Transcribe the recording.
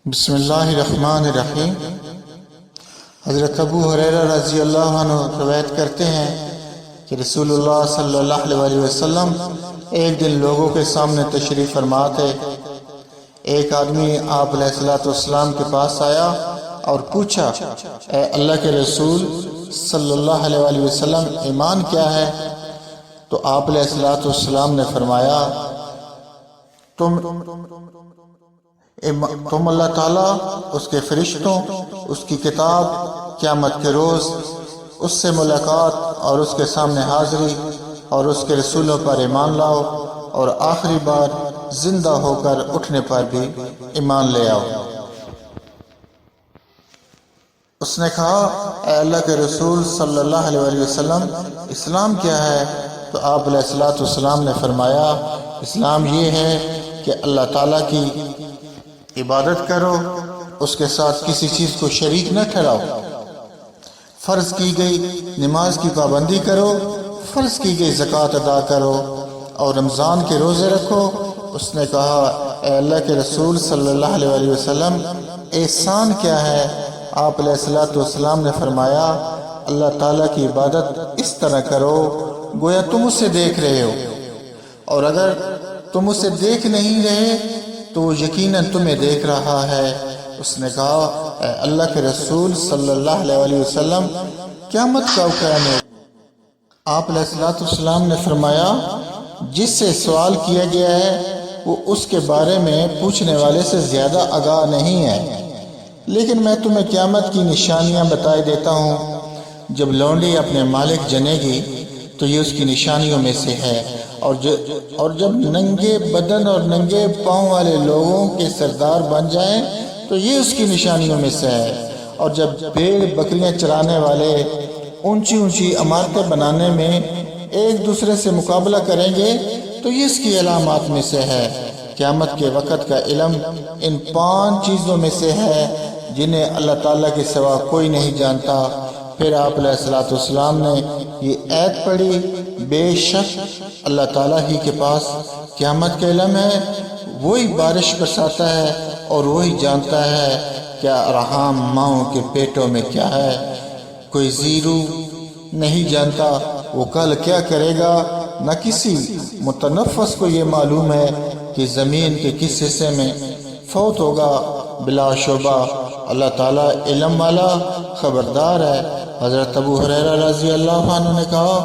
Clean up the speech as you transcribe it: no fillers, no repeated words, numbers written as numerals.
بسم اللہ الرحمن الرحیم۔ حضرت ابو ہریرہ رضی اللہ عنہ روایت کرتے ہیں کہ رسول اللہ صلی اللہ علیہ وسلم ایک دن لوگوں کے سامنے تشریف فرما تھے۔ ایک آدمی آپ علیہ السلام کے پاس آیا اور پوچھا، اے اللہ کے رسول صلی اللہ علیہ وسلم، ایمان کیا ہے؟ تو آپ علیہ السلام نے فرمایا، تم اللہ تعالیٰ، اس کے فرشتوں، اس کی کتاب، قیامت کے روز، اس سے ملاقات اور اس کے سامنے حاضری اور اس کے رسولوں پر ایمان لاؤ، اور آخری بار زندہ ہو کر اٹھنے پر بھی ایمان لے آؤ۔ اس نے کہا، اے اللہ کے رسول صلی اللہ علیہ وسلم، اسلام کیا ہے؟ تو آپ علیہ السلام نے فرمایا، اسلام یہ ہے کہ اللہ تعالیٰ کی عبادت کرو، اس کے ساتھ کسی چیز کو شریک نہ ٹھہراؤ، فرض کی گئی نماز کی پابندی کرو، فرض کی گئی زکوٰۃ ادا کرو، اور رمضان کے روزے رکھو۔ اس نے کہا، اے اللہ کے رسول صلی اللہ علیہ وسلم، احسان کیا ہے؟ آپ علیہ السلام نے فرمایا، اللہ تعالیٰ کی عبادت اس طرح کرو گویا تم اسے دیکھ رہے ہو، اور اگر تم اسے دیکھ نہیں رہے تو وہ یقیناً تمہیں دیکھ رہا ہے۔ اس نے کہا، اے اللہ کے رسول صلی اللہ علیہ وسلم، قیامت کب قائم ہے؟ آپ علیہ السلام نے فرمایا، جس سے سوال کیا گیا ہے وہ اس کے بارے میں پوچھنے والے سے زیادہ آگاہ نہیں ہے، لیکن میں تمہیں قیامت کی نشانیاں بتائے دیتا ہوں۔ جب لونڈی اپنے مالک جنے گی تو یہ اس کی نشانیوں میں سے ہے، اور جب ننگے بدن اور ننگے پاؤں والے لوگوں کے سردار بن جائیں تو یہ اس کی نشانیوں میں سے ہے، اور جب بھیڑ بکریاں چرانے والے اونچی اونچی عمارتیں بنانے میں ایک دوسرے سے مقابلہ کریں گے تو یہ اس کی علامات میں سے ہے۔ قیامت کے وقت کا علم ان 5 چیزوں میں سے ہے جنہیں اللہ تعالیٰ کے سوا کوئی نہیں جانتا۔ پھر آپ علیہ السلام نے یہ آیت پڑھی، بے شک اللہ تعالیٰ ہی کے پاس قیامت کا علم ہے، وہی بارش برساتا ہے اور وہی جانتا ہے کیا ارحام ماؤں کے پیٹوں میں کیا ہے۔ کوئی زیرو نہیں جانتا وہ کل کیا کرے گا، نہ کسی متنفس کو یہ معلوم ہے کہ زمین کے کس حصے میں فوت ہوگا۔ بلا شبہ اللہ تعالیٰ علم والا خبردار ہے۔ حضرت ابو ہریرہ رضی اللہ عنہ نے کہا،